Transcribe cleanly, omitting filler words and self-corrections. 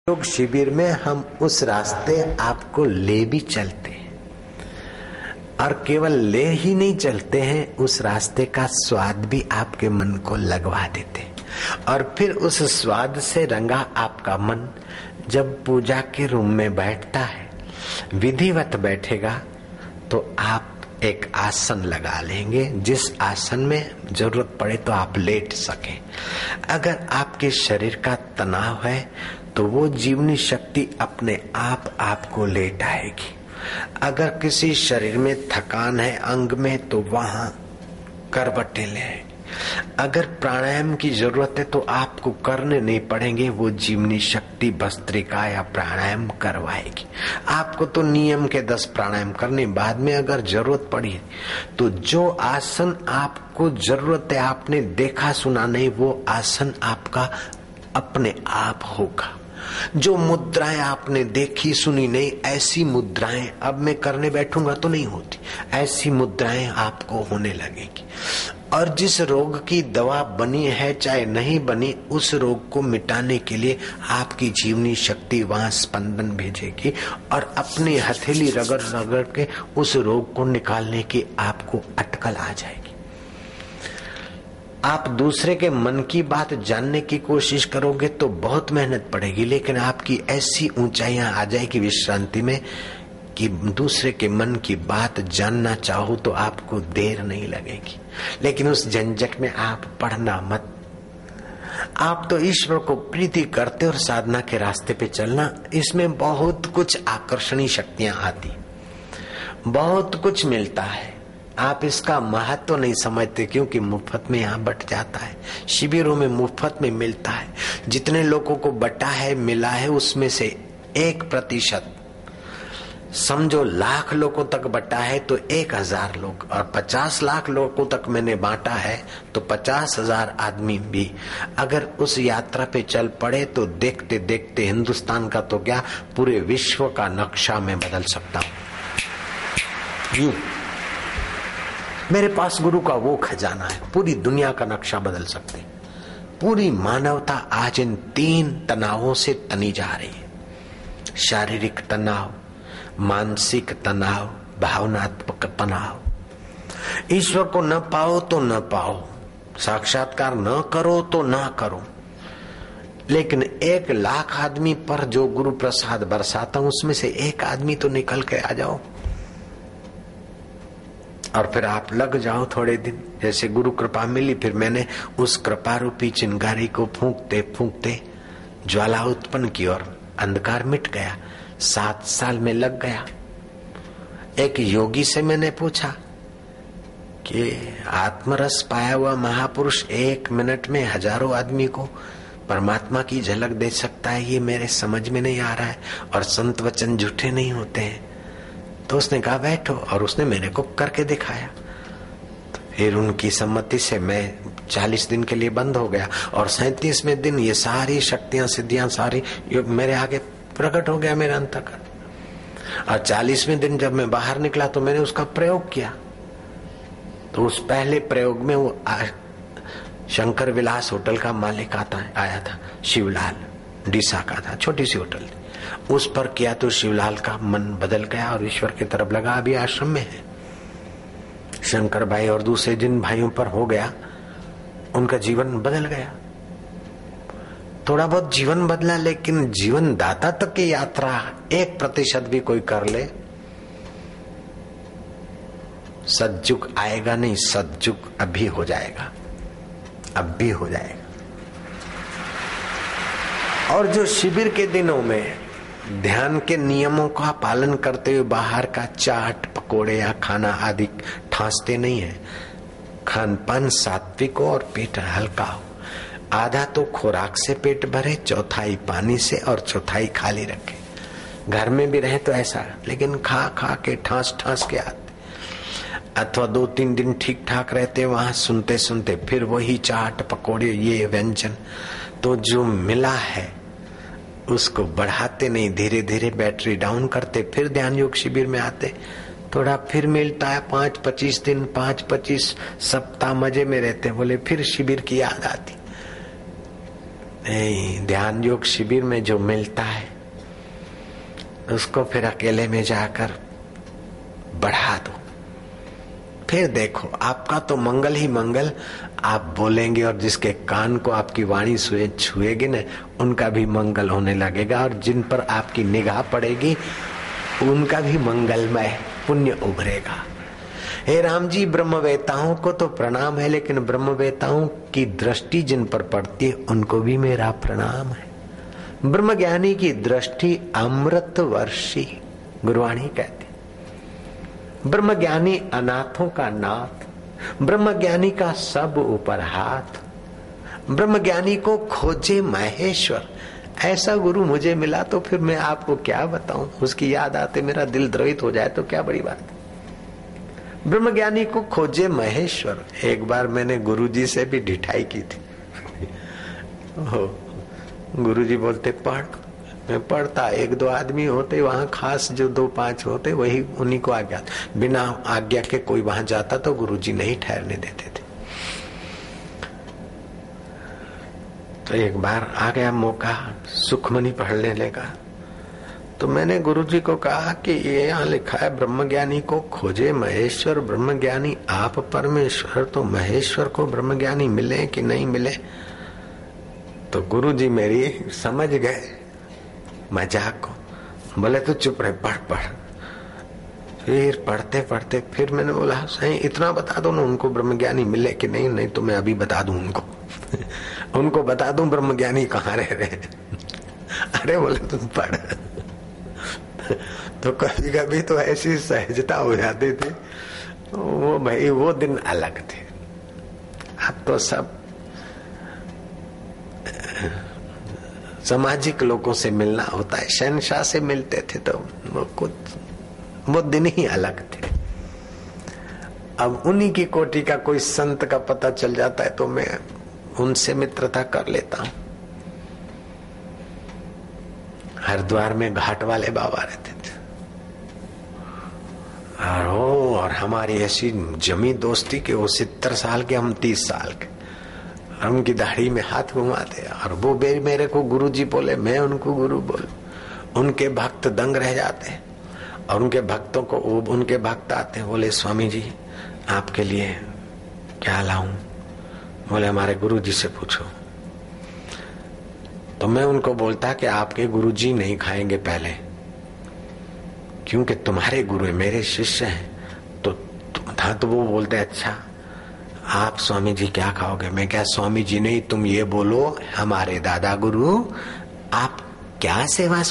योग शिविर में हम उस रास्ते आपको ले भी चलते हैं और केवल ले ही नहीं चलते हैं, उस रास्ते का स्वाद भी आपके मन को लगवा देते हैं। और फिर उस स्वाद से रंगा आपका मन जब पूजा के रूम में बैठता है, विधिवत बैठेगा, तो आप एक आसन लगा लेंगे जिस आसन में जरूरत पड़े तो आप लेट सके। अगर आपके शरीर का तनाव है तो वो जीवनी शक्ति अपने आप आपको लेट आएगी। अगर किसी शरीर में थकान है अंग में तो वहां करवटें ले। अगर प्राणायाम की जरूरत है तो आपको करने नहीं पड़ेंगे, वो जीवनी शक्ति भस्त्रिका या प्राणायाम करवाएगी। आपको तो नियम के 10 प्राणायाम करने, बाद में अगर जरूरत पड़ी तो जो आसन आपको जरूरत है, आपने देखा सुना नहीं, वो आसन आपका अपने आप होगा। जो मुद्राएं आपने देखी सुनी नहीं, ऐसी मुद्राएं अब मैं करने बैठूंगा तो नहीं होती, ऐसी मुद्राएं आपको होने लगेगी। और जिस रोग की दवा बनी है चाहे नहीं बनी, उस रोग को मिटाने के लिए आपकी जीवनी शक्ति वहां स्पंदन भेजेगी और अपनी हथेली रगड़ रगड़ के उस रोग को निकालने की आपको अटकल आ जाएगी। आप दूसरे के मन की बात जानने की कोशिश करोगे तो बहुत मेहनत पड़ेगी, लेकिन आपकी ऐसी ऊंचाइयां आ जाएगी विश्रांति में कि दूसरे के मन की बात जानना चाहो तो आपको देर नहीं लगेगी। लेकिन उस झंझट में आप पढ़ना मत। आप तो ईश्वर को प्रीति करते और साधना के रास्ते पे चलना, इसमें बहुत कुछ आकर्षणीय शक्तियां आती, बहुत कुछ मिलता है। आप इसका महत्व नहीं समझते क्योंकि मुफ्त में यहाँ बट जाता है। शिविरों में मुफ्त में मिलता है। जितने लोगों को बटा है, मिला है, उसमें से 1% समझो लाख लोगों तक बटा है तो 1000 लोग, और 50 लाख लोगों तक मैंने बांटा है तो 50,000 आदमी भी अगर उस यात्रा पे चल पड़े तो देखते देखते हिंदुस्तान का तो क्या, पूरे विश्व का नक्शा मैं बदल सकता हूँ। यूं मेरे पास गुरु का वो खजाना है, पूरी दुनिया का नक्शा बदल सकते। पूरी मानवता आज इन 3 तनावों से तनी जा रही है। शारीरिक तनाव, मानसिक तनाव, भावनात्मक तनाव। ईश्वर को न पाओ तो न पाओ, साक्षात्कार न करो तो न करो, लेकिन 1 लाख आदमी पर जो गुरु प्रसाद बरसाता हूं उसमें से 1 आदमी तो निकल के आ जाओ और फिर आप लग जाओ थोड़े दिन। जैसे गुरु कृपा मिली, फिर मैंने उस कृपा रूपी चिंगारी को फूंकते फूंकते ज्वाला उत्पन्न की और अंधकार मिट गया। 7 साल में लग गया। एक योगी से मैंने पूछा कि आत्मरस पाया हुआ महापुरुष 1 मिनट में हजारों आदमी को परमात्मा की झलक दे सकता है, ये मेरे समझ में नहीं आ रहा है, और संत वचन झूठे नहीं होते हैं। तो उसने कहा बैठो, और उसने मेरे को करके दिखाया। तो फिर उनकी सम्मति से मैं 40 दिन के लिए बंद हो गया, और 37वें दिन ये सारी शक्तियां सिद्धियां सारी मेरे आगे प्रकट हो गया, मेरा अंतःकरण। और 40वें दिन जब मैं बाहर निकला तो मैंने उसका प्रयोग किया। तो उस पहले प्रयोग में वो शंकर विलास होटल का मालिक आया था, शिवलाल, डीसा का था, छोटी सी होटल थी। उस पर किया तो शिवलाल का मन बदल गया और ईश्वर की तरफ लगा। अभी आश्रम में है शंकर भाई, और दूसरे जिन भाइयों पर हो गया उनका जीवन बदल गया। थोड़ा बहुत जीवन बदला, लेकिन जीवन दाता तक की यात्रा 1% भी कोई कर ले, सतयुग आएगा नहीं, सतयुग अभी हो जाएगा, अब भी हो जाएगा। और जो शिविर के दिनों में ध्यान के नियमों का पालन करते हुए बाहर का चाट पकोड़े या खाना आदि ठांसते नहीं है, खान पान सात्विक हो और पेट हल्का हो, आधा तो खुराक से पेट भरे, चौथाई पानी से और चौथाई खाली रखे। घर में भी रहे तो ऐसा, लेकिन खा खा के ठांस ठांस के आते, अथवा 2-3 दिन ठीक ठाक रहते, वहां सुनते सुनते फिर वही चाट पकोड़े ये व्यंजन। तो जो मिला है उसको बढ़ाते नहीं, धीरे धीरे बैटरी डाउन करते, फिर ध्यान योग शिविर में आते, थोड़ा फिर मिलता है। 5-25 दिन, 5-25 सप्ताह मजे में रहते, बोले फिर शिविर की याद आती। ध्यान योग शिविर में जो मिलता है उसको फिर अकेले में जाकर बढ़ा दो। फिर देखो आपका तो मंगल ही मंगल आप बोलेंगे और जिसके कान को आपकी वाणी छुएगी न उनका भी मंगल होने लगेगा, और जिन पर आपकी निगाह पड़ेगी उनका भी मंगलमय पुण्य उभरेगा। हे राम जी, ब्रह्मवेताओं को तो प्रणाम है, लेकिन ब्रह्मवेताओं की दृष्टि जिन पर पड़ती है उनको भी मेरा प्रणाम है। ब्रह्मज्ञानी की दृष्टि अमृत वर्षी, गुरुवाणी कहती। ब्रह्मज्ञानी अनाथों का नाथ, ब्रह्मज्ञानी का सब ऊपर हाथ, ब्रह्मज्ञानी को खोजे महेश्वर। ऐसा गुरु मुझे मिला तो फिर मैं आपको क्या बताऊं, उसकी याद आते मेरा दिल द्रवित हो जाए तो क्या बड़ी बात। ब्रह्मज्ञानी को खोजे महेश्वर। एक बार मैंने गुरुजी से भी ढिठाई की थी। गुरुजी बोलते पढ़, मैं पढ़ता, एक दो आदमी होते वहां खास, जो 2-5 होते वही उन्हीं को आज्ञा, बिना आज्ञा के कोई वहां जाता तो गुरुजी नहीं ठहरने देते थे। तो एक बार आ गया मौका, सुखमनी पढ़ने लगा, तो मैंने गुरुजी को कहा कि ये यहाँ लिखा है ब्रह्मज्ञानी को खोजे महेश्वर। ब्रह्मज्ञानी आप परमेश्वर, तो महेश्वर को ब्रह्मज्ञानी मिले कि नहीं मिले। तो गुरुजी मेरी समझ गए मजाक को, बोले तो चुप रहे, पढ़ पढ़। फिर पढ़ते पढ़ते फिर मैंने बोला सही इतना बता दो ना उनको ब्रह्मज्ञानी मिले कि नहीं, नहीं तो मैं अभी बता दूं उनको उनको बता दूं ब्रह्मज्ञानी कहाँ रह रहे। अरे बोले तुम पढ़। तो कभी कभी तो ऐसी सहजता हो जाती थी, वो भाई वो दिन अलग थे। अब तो सब सामाजिक लोगों से मिलना होता है, शहनशाह से मिलते थे तो वो दिन ही अलग थे। अब उन्हीं की कोटि का कोई संत का पता चल जाता है तो मैं उनसे मित्रता कर लेता हूं। हरिद्वार में घाट वाले बाबा रहते थे और हमारी ऐसी जमी दोस्ती के वो 70 साल के, हम 30 साल के, उनकी दाढ़ी में हाथ घुमाते और वो मेरे को गुरुजी बोले, मैं उनको गुरु बोलूं। उनके भक्त दंग रह जाते और उनके भक्तों को, वो उनके भक्त आते बोले स्वामी जी आपके लिए क्या लाऊं। बोले हमारे गुरुजी से पूछो। तो मैं उनको बोलता कि आपके गुरुजी नहीं खाएंगे पहले, क्योंकि तुम्हारे गुरु है, मेरे शिष्य हैं। तो वो बोलते अच्छा आप स्वामी जी क्या खाओगे। मैं क्या स्वामी जी नहीं, तुम ये बोलो हमारे दादा गुरु आप क्या सेवा